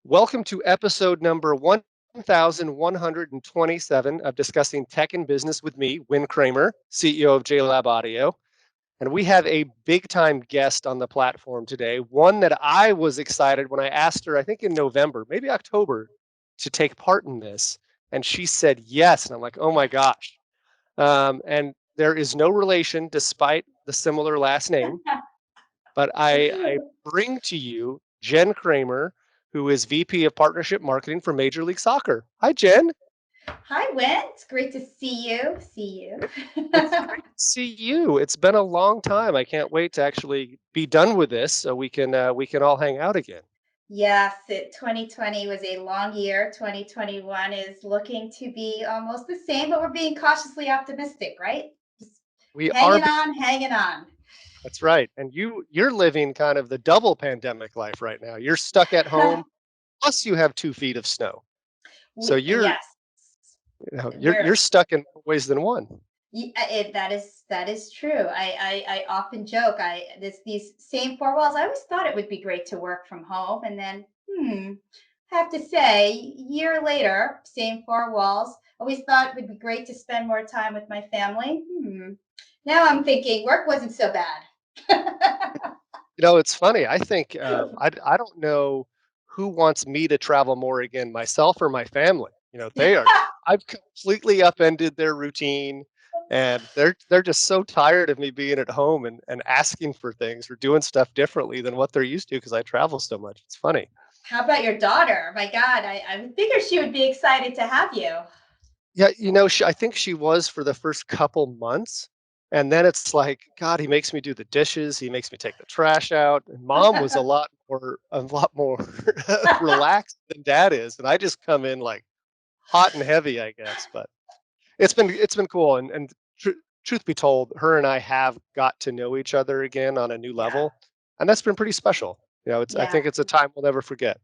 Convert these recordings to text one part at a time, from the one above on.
Welcome to episode number 1127 of Discussing Tech and Business with me, Win Cramer, CEO of JLab Audio. And we have a big time guest on the platform today, one that I was excited when I asked her, I think in November, maybe October, to take part in this. And she said yes. And I'm like, oh my gosh. And there is no relation despite the similar last name. But I bring to you Jen Cramer, who is VP of Partnership Marketing for Major League Soccer. Hi, Jen. Hi, Win. It's great to see you. It's great to see you. It's been a long time. I can't wait to actually be done with this so we can all hang out again. Yes, 2020 was a long year. 2021 is looking to be almost the same, but we're being cautiously optimistic, right? Just We are. hanging on, hanging on. That's right. And you're living kind of the double pandemic life right now. You're stuck at home, plus you have 2 feet of snow. So you're Yes, you know you're we're you're stuck in more ways than one. that is true. I often joke. These same four walls. I always thought it would be great to work from home, and then have to say, year later, same four walls. Always thought it would be great to spend more time with my family. Now I'm thinking work wasn't so bad. It's funny. I think I don't know who wants me to travel more again, myself or my family. They are. I've completely upended their routine, and they're just so tired of me being at home and asking for things or doing stuff differently than what they're used to because I travel so much. It's funny. How about your daughter? My God, I figured she would be excited to have you. Yeah, I think she was for the first couple months, and then it's like, God, he makes me do the dishes, he makes me take the trash out, and mom was a lot more relaxed than dad is, and I just come in, like, hot and heavy, I guess, but it's been cool, and truth be told, her and I have got to know each other again on a new Yeah, level, and that's been pretty special. I yeah. think it's a time we'll never forget,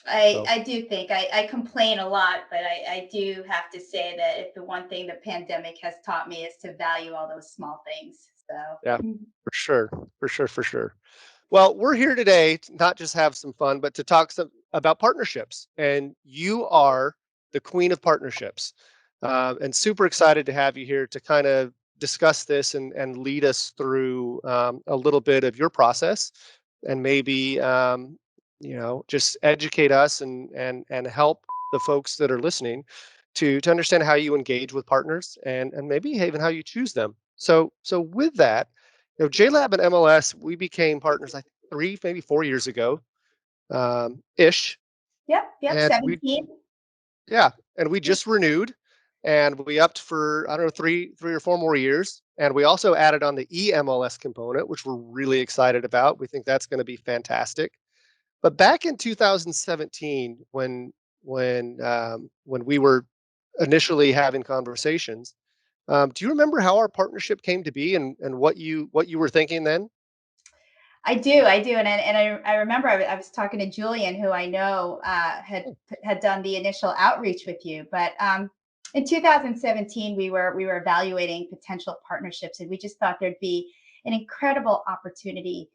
I so I do think I complain a lot, but I do have to say that if the one thing the pandemic has taught me is to value all those small things. yeah, So for sure, for sure, for sure. Well, we're here today to not just have some fun, but to talk about partnerships. And you are the queen of partnerships. And super excited to have you here to kind of discuss this and lead us through a little bit of your process and maybe, just educate us and help the folks that are listening to understand how you engage with partners and maybe even how you choose them. So with that, JLab and MLS, we became partners, I think 3, maybe 4 years ago, ish, yep, and we 17. yeah, and we just renewed, and we upped for, I don't know, 3 or 4 more years, and we also added on the EMLS component, which we're really excited about. We think that's gonna be fantastic. But back in 2017, when we were initially having conversations, do you remember how our partnership came to be and what you were thinking then? I do, and I remember I was talking to Julian, who I know had done the initial outreach with you. But in 2017, we were evaluating potential partnerships, and we just thought there'd be an incredible opportunity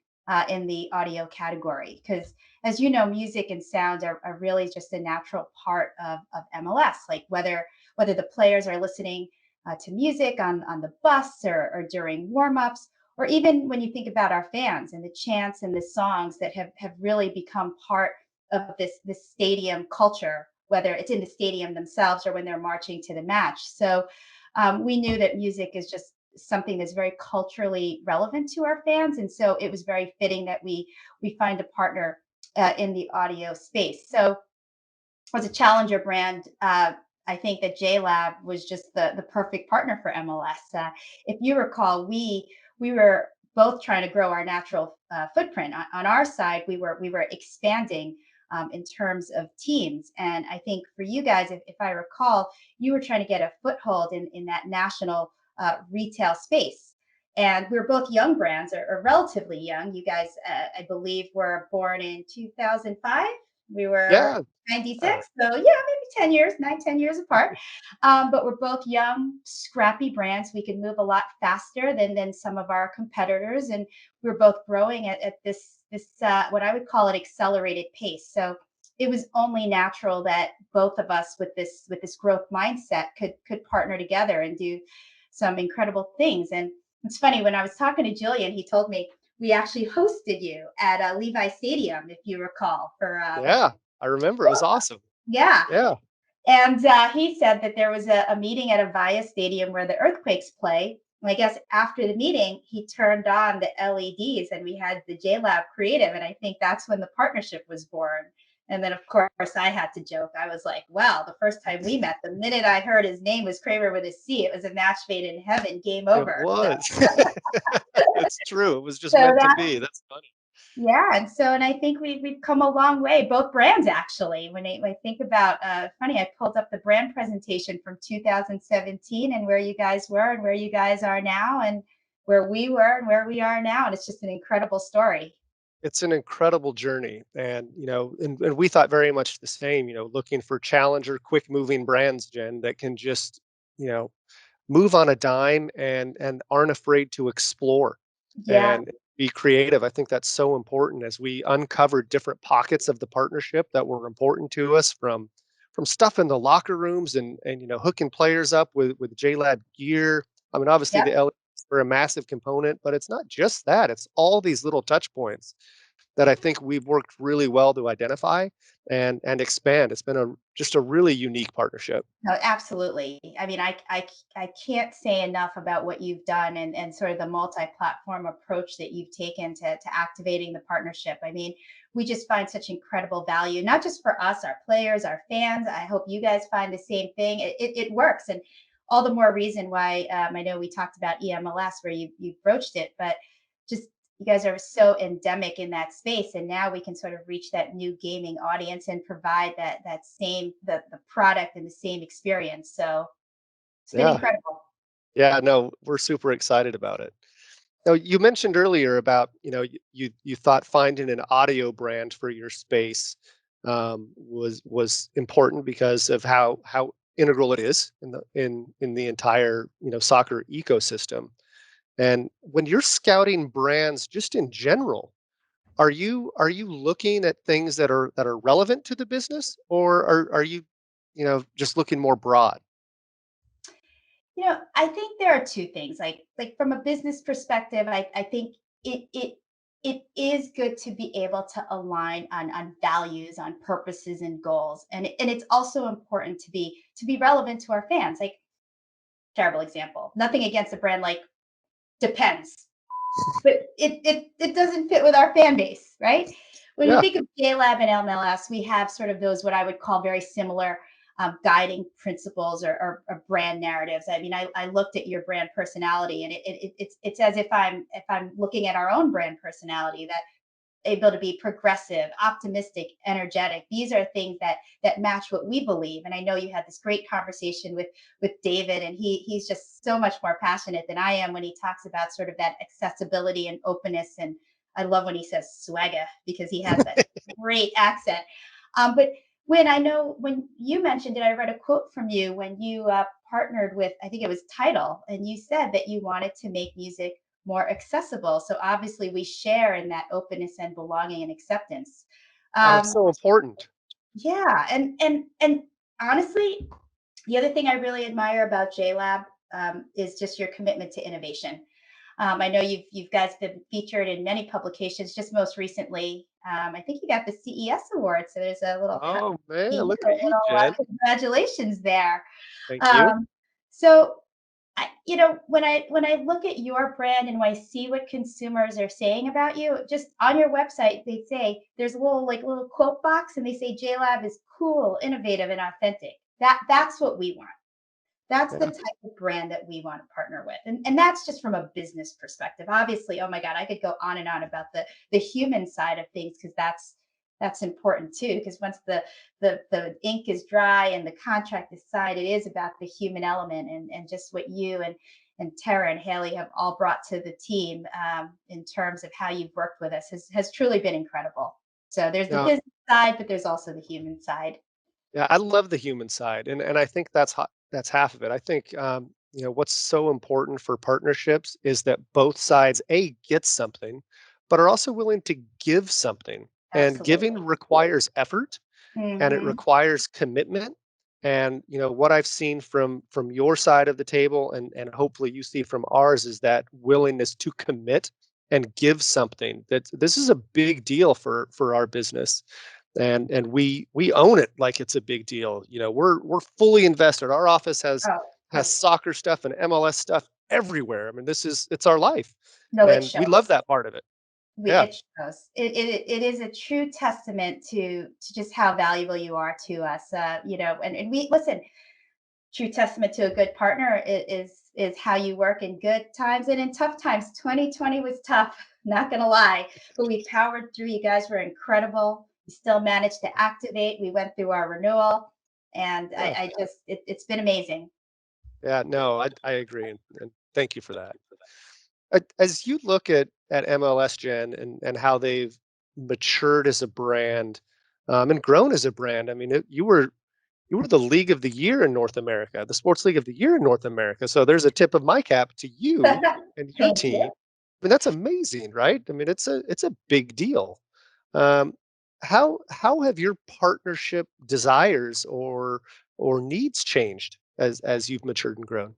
in the audio category because, as you know, music and sound are really just a natural part of MLS. Like whether the players are listening to music on the bus or during warm ups, or even when you think about our fans and the chants and the songs that have really become part of this stadium culture, whether it's in the stadium themselves or when they're marching to the match. So we knew that music is just something that's very culturally relevant to our fans, and so it was very fitting that we find a partner in the audio space. So as a challenger brand, I think that JLab was just the perfect partner for MLS. If you recall, we were both trying to grow our natural footprint. On our side, we were expanding in terms of teams, and I think for you guys, if I recall, you were trying to get a foothold in that national retail space. And we were both young brands, or relatively young. You guys, I believe, were born in 2005. We were Yeah, 96. So yeah, maybe 10 years, 9, 10 years apart. But we're both young, scrappy brands. We can move a lot faster than some of our competitors. And we're both growing at this what I would call an accelerated pace. So it was only natural that both of us with this growth mindset could partner together and do some incredible things. And it's funny, when I was talking to Julian, he told me we actually hosted you at Levi Stadium, if you recall, for Yeah, I remember. It was awesome. yeah. Yeah. And he said that there was a meeting at Avaya Stadium where the Earthquakes play. And I guess after the meeting, he turned on the LEDs and we had the JLab creative. And I think that's when the partnership was born. And then, of course, I had to joke. I was like, wow, the first time we met, the minute I heard his name was Cramer with a C, it was a match made in heaven, game It over. was. It's true. It was just So meant to that be. That's funny. yeah, and I think we've come a long way, both brands actually. When I think about, funny, I pulled up the brand presentation from 2017 and where you guys were and where you guys are now, and where we were and where we are now, and it's just an incredible story. It's an incredible journey, and, and we thought very much the same, looking for challenger, quick moving brands, Jen, that can just, you know, move on a dime and aren't afraid to explore Yeah, and be creative. I think that's so important as we uncovered different pockets of the partnership that were important to us, from stuff in the locker rooms and hooking players up with JLab gear. I mean, obviously yep. the LEDs are a massive component, but it's not just that. It's all these little touch points that I think we've worked really well to identify and expand. It's been just a really unique partnership. No, absolutely. I mean, I can't say enough about what you've done and sort of the multi-platform approach that you've taken to activating the partnership. I mean, we just find such incredible value, not just for us, our players, our fans. I hope you guys find the same thing. It works. And all the more reason why I know we talked about EMLS where you broached it, but just you guys are so endemic in that space, and now we can sort of reach that new gaming audience and provide that same the product and the same experience. So it's been Yeah. incredible. Yeah, no, we're super excited about it. Now, you mentioned earlier about, you thought finding an audio brand for your space was important because of how integral it is in the entire, soccer ecosystem. And when you're scouting brands just in general, are you looking at things that are relevant to the business, or are you, just looking more broad? I think there are two things. Like from a business perspective, I think it it is good to be able to align on values, on purposes and goals. And it's also important to be relevant to our fans. Like terrible example. Nothing against a brand like Depends, but it doesn't fit with our fan base, right? When you Yeah, think of JLab and MLS, we have sort of those what I would call very similar guiding principles or brand narratives. I mean, I looked at your brand personality, and it's as if I'm looking at our own brand personality, that able to be progressive, optimistic, energetic. These are things that match what we believe. And I know you had this great conversation with David, and he's just so much more passionate than I am when he talks about sort of that accessibility and openness. And I love when he says swagger because he has that great accent. But when I know when you mentioned it, I read a quote from you when you partnered with, I think it was Title, and you said that you wanted to make music more accessible. So obviously, we share in that openness and belonging and acceptance. oh, it's Um, so important. yeah, and honestly, the other thing I really admire about JLab is just your commitment to innovation. I know you guys been featured in many publications. Just most recently, I think you got the CES award. So there's a little Oh man, a look at you, little Jen. congratulations there. Thank you. Um, so when I look at your brand and when I see what consumers are saying about you, just on your website, they say there's a little quote box, and they say JLab is cool, innovative, and authentic. That's what we want. That's the Yeah. type of brand that we want to partner with. And that's just from a business perspective. Obviously, oh my God, I could go on and on about the human side of things because that's important too. Because once the ink is dry and the contract is signed, it is about the human element and just what you and Tara and Haley have all brought to the team in terms of how you've worked with us has truly been incredible. So there's the Yeah. business side, but there's also the human side. Yeah, I love the human side, and I think that's half of it. I think, what's so important for partnerships is that both sides get something, but are also willing to give something, and giving Absolutely. requires effort. and it Hmm. requires commitment. And what I've seen from your side of the table, and hopefully you see from ours, is that willingness to commit and give something. That this is a big deal for our business, and we own it like it's a big deal. We're fully invested. Our office has Oh, has soccer stuff and MLS stuff everywhere. I mean, it's our life, no, it and we love shows. that part of it. We Yeah. it shows. It is a true testament to just how valuable you are to us. And we listen. True testament to a good partner is how you work in good times and in tough times. 2020 was tough, not gonna lie, but we powered through. You guys were incredible. We still managed to activate. We went through our renewal, and Yeah. it's been amazing. Yeah, no, I agree, and thank you for that. As you look at MLS, Jen, and how they've matured as a brand, and grown as a brand. I mean, you were the league of the year in North America, the sports league of the year in North America. So there's a tip of my cap to you and your Thank you. team. I mean, that's amazing, right? I mean, it's a big deal. Um, how have your partnership desires or needs changed as you've matured and grown?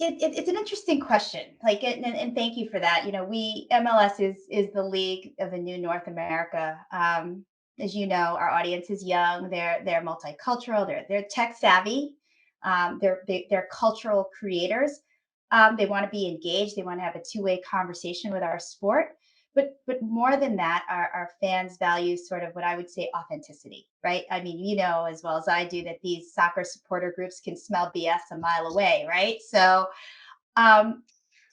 It's an interesting question. Like, and thank you for that. We MLS is the league of the new North America. As you know, our audience is young. They're multicultural. They're tech savvy. They're cultural creators. They want to be engaged. They want to have a two-way conversation with our sport. But more than that, our fans value sort of what I would say authenticity, right? I mean, you know as well as I do that these soccer supporter groups can smell BS a mile away, right? So um,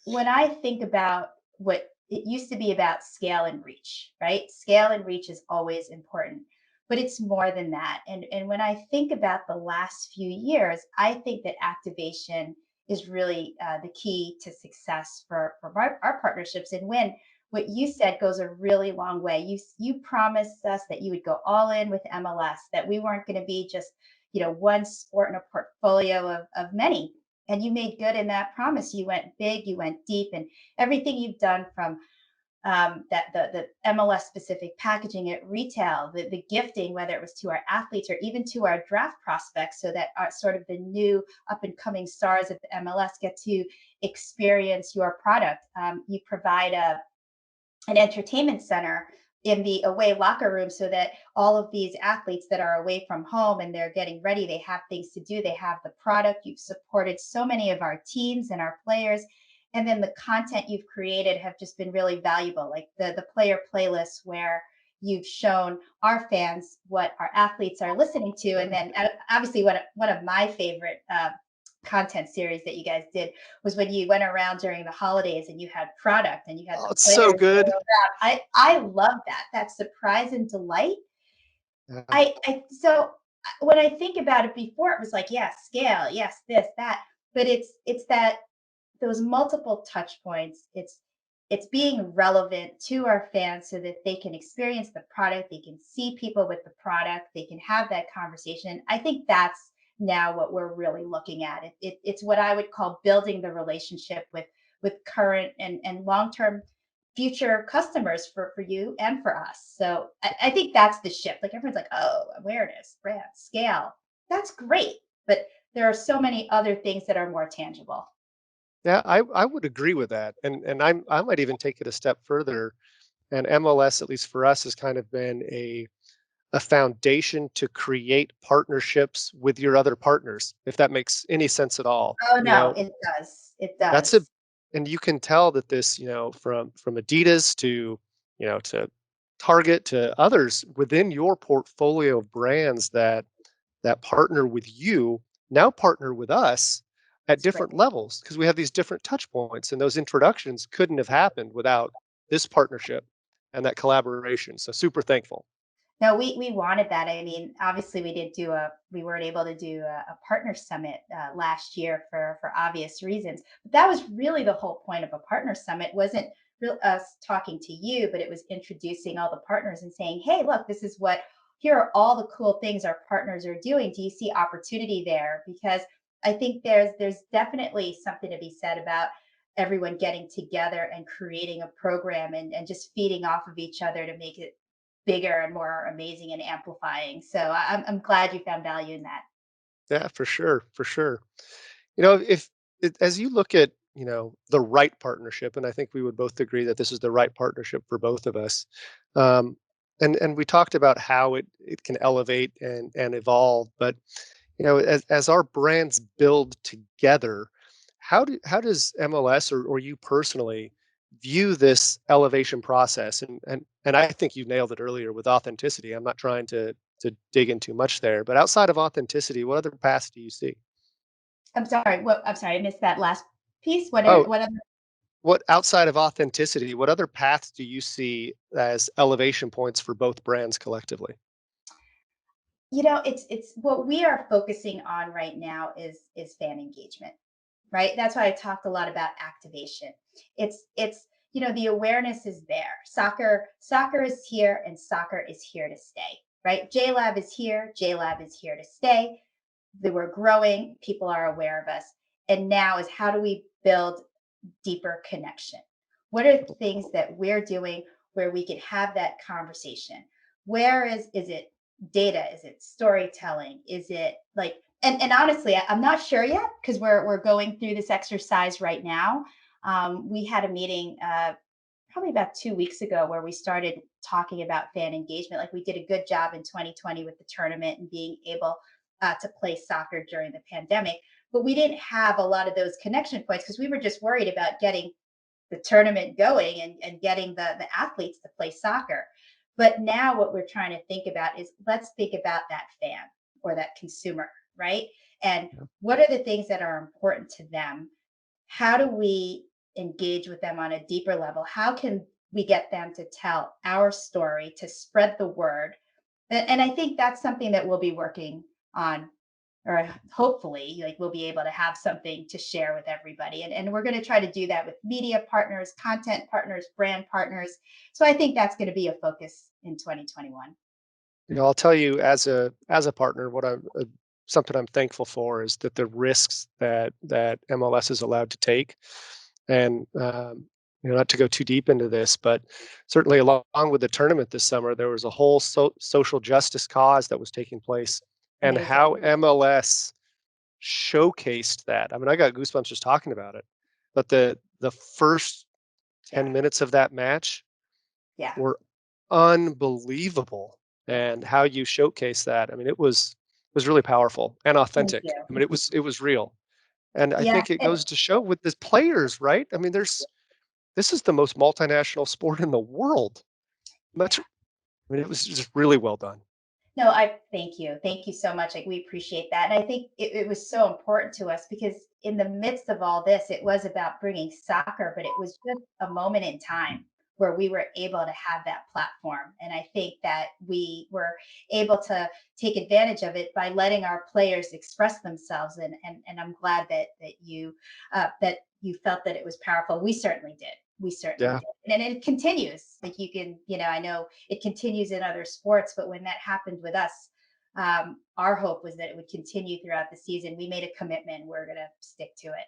when I think about what it used to be about scale and reach, right? Scale and reach is always important, but it's more than that. And when I think about the last few years, I think that activation is really the key to success for our partnerships. And when what you said goes a really long way. You promised us that you would go all in with MLS, that we weren't going to be just one sport in a portfolio of many, and you made good in that promise. You went big, you went deep, and everything you've done from that the MLS specific packaging at retail, the gifting, whether it was to our athletes or even to our draft prospects, so that are sort of the new up and coming stars of the MLS get to experience your product. You provide an entertainment center in the away locker room so that all of these athletes that are away from home and they're getting ready, they have things to do, they have the product. You've supported so many of our teams and our players, and then the content you've created have just been really valuable, like the player playlists where you've shown our fans what our athletes are listening to. And then obviously one of my favorite content series that you guys did was when you went around during the holidays and you had product and you had Oh, the it's so players go good. around. I love that surprise and delight. Yeah. I so when I think about it, before it was like, yeah, scale, yes, this, that, but it's that those multiple touch points. It's being relevant to our fans so that they can experience the product, they can see people with the product, they can have that conversation. I think that's now what we're really looking at. It's what I would call building the relationship with current and long-term future customers for you and for us. So I think that's the shift. Like everyone's like, oh, awareness, brand, scale. That's great. But there are so many other things that are more tangible. Yeah, I would agree with that, and I might even take it a step further. And MLS, at least for us, has kind of been a foundation to create partnerships with your other partners, if that makes any sense at all. Oh, no, it does. It That's a does. and you can tell that this, from Adidas to Target to others within your portfolio of brands that partner with you now partner with us at It's great. different levels because we have these different touch points, and those introductions couldn't have happened without this partnership and that collaboration. So super thankful. No, we wanted that. I mean, obviously, we weren't able to do a partner summit last year for obvious reasons. But that was really the whole point of a partner summit. Wasn't real us talking to you, but it was introducing all the partners and saying, "Hey, look, this is what. Here are all the cool things our partners are doing. Do you see opportunity there?" Because I think there's definitely something to be said about everyone getting together and creating a program and just feeding off of each other to make it bigger and more amazing and amplifying. So I'm glad you found value in that. Yeah, for sure, for sure. You know, if as you look at, the right partnership, and I think we would both agree that this is the right partnership for both of us. Um, and we talked about how it can elevate and evolve, but as our brands build together, how does MLS or you personally view this elevation process? And I think you nailed it earlier with authenticity. I'm not trying to dig in too much there, but outside of authenticity, what other paths do you see? I'm sorry, I missed that last piece. Oh, What other what outside of authenticity, what other paths do you see as elevation points for both brands collectively? it's what we are focusing on right now is fan engagement, right? That's why I talked a lot about activation. It's the awareness is there. Soccer is here and soccer is here to stay, right? JLab is here, JLab is here to stay. That we're growing, people are aware of us. And now is how do we build deeper connection? What are the things that we're doing where we can have that conversation? Where is it data? Is it storytelling? Is it like and honestly, I'm not sure yet because we're going through this exercise right now. We had a meeting probably about 2 weeks ago where we started talking about fan engagement. Like we did a good job in 2020 with the tournament and being able to play soccer during the pandemic. But we didn't have a lot of those connection points because we were just worried about getting the tournament going and getting the athletes to play soccer. But now what we're trying to think about is let's think about that fan or that consumer, right? And Yeah. what are the things that are important to them? How do we engage with them on a deeper level? How can we get them to tell our story, to spread the word? And I think that's something that we'll be working on, or hopefully, like we'll be able to have something to share with everybody. And we're going to try to do that with media partners, content partners, brand partners. So I think that's going to be a focus in 2021. I'll tell you as a partner, what I'm something I'm thankful for is that the risks that MLS is allowed to take, and not to go too deep into this, but certainly along with the tournament this summer, there was a whole social justice cause that was taking place, and how Amazing. MLS showcased that. I mean, I got goosebumps just talking about it. But the first Yeah. 10 minutes of that match Yeah. were unbelievable, Yeah. and how you showcase that, I mean, it was really powerful and Thank authentic. you. I mean, it was real, and I Yeah. think it goes to show with the players, right? I mean, this is the most multinational sport in the world. Much I mean, it was just really well done. No, I thank you. Thank you so much. Like we appreciate that. And I think it was so important to us because in the midst of all this, it was about bringing soccer, but it was just a moment in time where we were able to have that platform. And I think that we were able to take advantage of it by letting our players express themselves. And I'm glad that you felt that it was powerful. We certainly did. We certainly Yeah, did. And it continues. Like you can, I know it continues in other sports, but when that happened with us, our hope was that it would continue throughout the season. We made a commitment. We're going to stick to it.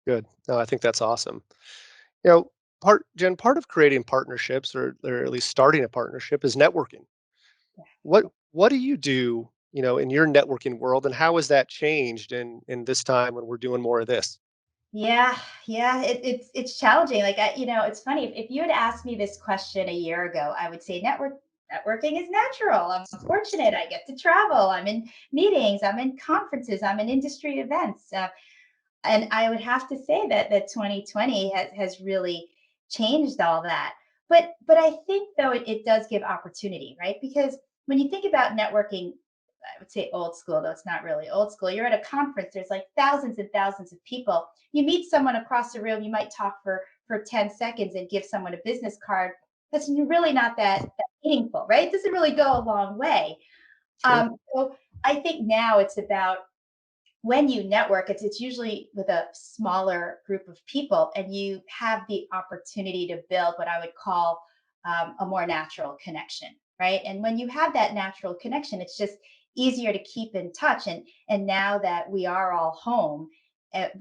good. No, I think that's awesome. You know, part of creating partnerships, or at least starting a partnership, is networking. What do you do, in your networking world, and how has that changed in this time when we're doing more of this? Yeah, yeah, it's challenging. Like it's funny. If you had asked me this question a year ago, I would say networking is natural. I'm fortunate. I get to travel. I'm in meetings. I'm in conferences. I'm in industry events. And I would have to say that 2020 has really changed all that. But I think though it does give opportunity, right? Because when you think about networking, I would say old school, though it's not really old school. You're at a conference, there's like thousands and thousands of people. You meet someone across the room, you might talk for 10 seconds and give someone a business card. That's really not that meaningful, right? It doesn't really go a long way. Sure. So I think now it's about when you network, it's usually with a smaller group of people, and you have the opportunity to build what I would call a more natural connection, right? And when you have that natural connection, it's just easier to keep in touch. And now that we are all home,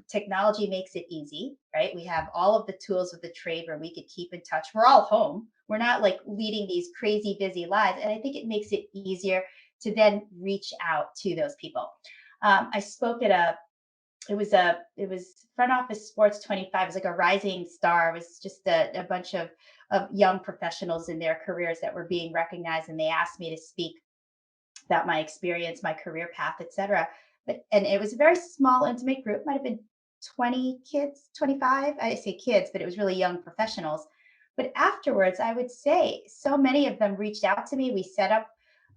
technology makes it easy, right? We have all of the tools of the trade where we could keep in touch. We're all home. We're not like leading these crazy busy lives. And I think it makes it easier to then reach out to those people. I spoke at it was front office sports 25. It was like a rising star. It was just a bunch of young professionals in their careers that were being recognized. And they asked me to speak about my experience, my career path, etc. But and it was a very small, intimate group. Might have been 20 kids, 25. I say kids, but it was really young professionals. But afterwards, I would say so many of them reached out to me. We set up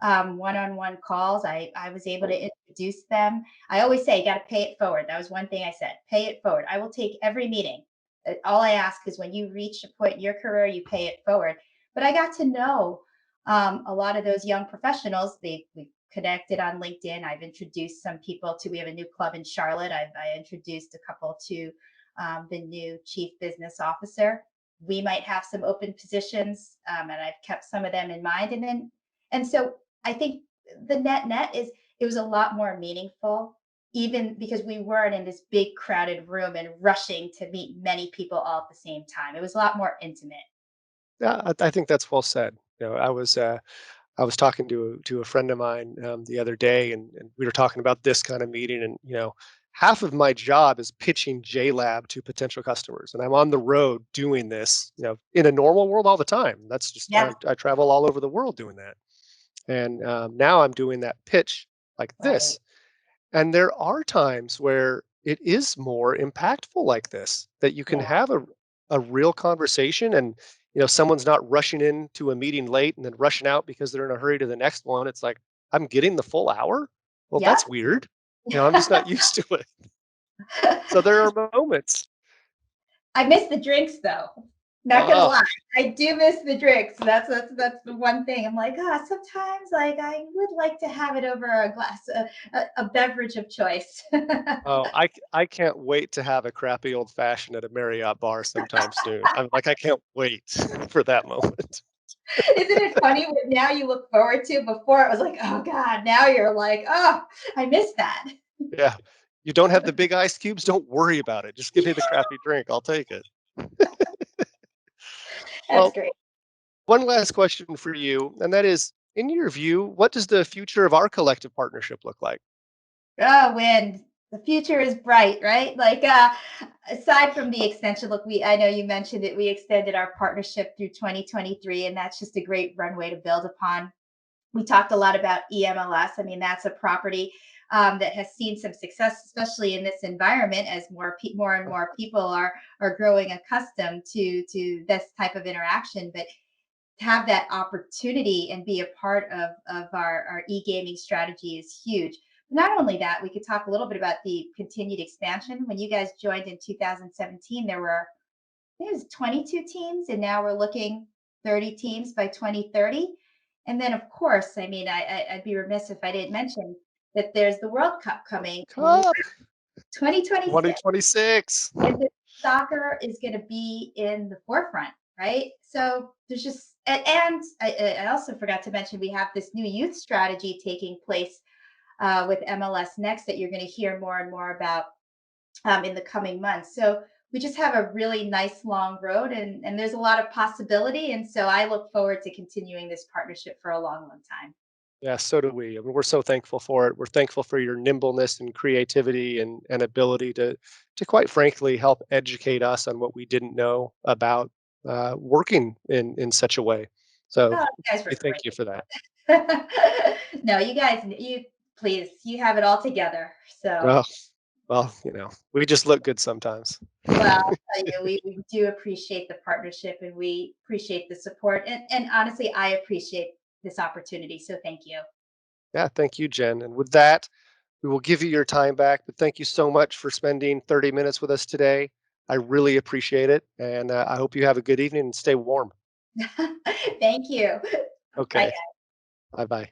one-on-one calls. I was able to introduce them. I always say, you got to pay it forward. That was one thing I said. Pay it forward. I will take every meeting. All I ask is when you reach a point in your career, you pay it forward. But I got to know a lot of those young professionals. We connected on LinkedIn. I've introduced some people to. We have a new club in Charlotte. I introduced a couple to the new chief business officer. We might have some open positions, and I've kept some of them in mind. And so I think the net is it was a lot more meaningful, even because we weren't in this big crowded room and rushing to meet many people all at the same time. It was a lot more intimate. Yeah, I think that's well said. I was talking to a friend of mine the other day, and we were talking about this kind of meeting, and half of my job is pitching JLab to potential customers, and I'm on the road doing this, in a normal world all the time. That's just Yeah, I travel all over the world doing that, and now I'm doing that pitch like right. this. And there are times where it is more impactful like this, that you can Yeah, have a real conversation, and someone's not rushing into a meeting late and then rushing out because they're in a hurry to the next one. It's like, I'm getting the full hour. Well, yeah. that's weird. I'm just not used to it. So there are moments. I miss the drinks though. Not gonna Oh, lie, I do miss the drinks. That's the one thing. I'm like, sometimes like I would like to have it over a glass, a beverage of choice. oh, I can't wait to have a crappy old fashioned at a Marriott bar sometime soon. I'm like, I can't wait for that moment. Isn't it funny what now you look forward to? Before it was like, oh God, now you're like, oh, I miss that. Yeah. You don't have the big ice cubes? Don't worry about it. Just give me the crappy drink. I'll take it. That's Well, great. one last question for you, and that is, in your view, what does the future of our collective partnership look like? Oh, when the future is bright, right? Like aside from the extension, look, we I know you mentioned it. We extended our partnership through 2023, and that's just a great runway to build upon. We talked a lot about EMLS. I mean, that's a property that has seen some success, especially in this environment, as more and more people are growing accustomed to this type of interaction. But have that opportunity and be a part of our e-gaming strategy is huge. Not only that, we could talk a little bit about the continued expansion. When you guys joined in 2017, there were I think it was 22 teams, and now we're looking 30 teams by 2030. And then, of course, I mean, I'd be remiss if I didn't mention that there's the World Cup coming in Cup 2026, 2026. and the soccer is going to be in the forefront, right? So there's just, and I also forgot to mention we have this new youth strategy taking place with MLS Next that you're going to hear more and more about in the coming months. So we just have a really nice long road, and there's a lot of possibility. And so I look forward to continuing this partnership for a long, long time. Yeah, so do we. I mean, we're so thankful for it. We're thankful for your nimbleness and creativity and ability to quite frankly help educate us on what we didn't know about working in such a way. So Oh, you guys we were thank you for that. great. No, you guys, you please, you have it all together. So, Well, well, we just look good sometimes. well, I'll tell you, we do appreciate the partnership and we appreciate the support. And honestly, I appreciate this opportunity. So thank you. Yeah, thank you, Jen. And with that, we will give you your time back, but thank you so much for spending 30 minutes with us today. I really appreciate it, and I hope you have a good evening and stay warm. Thank you. Bye. Okay, bye bye.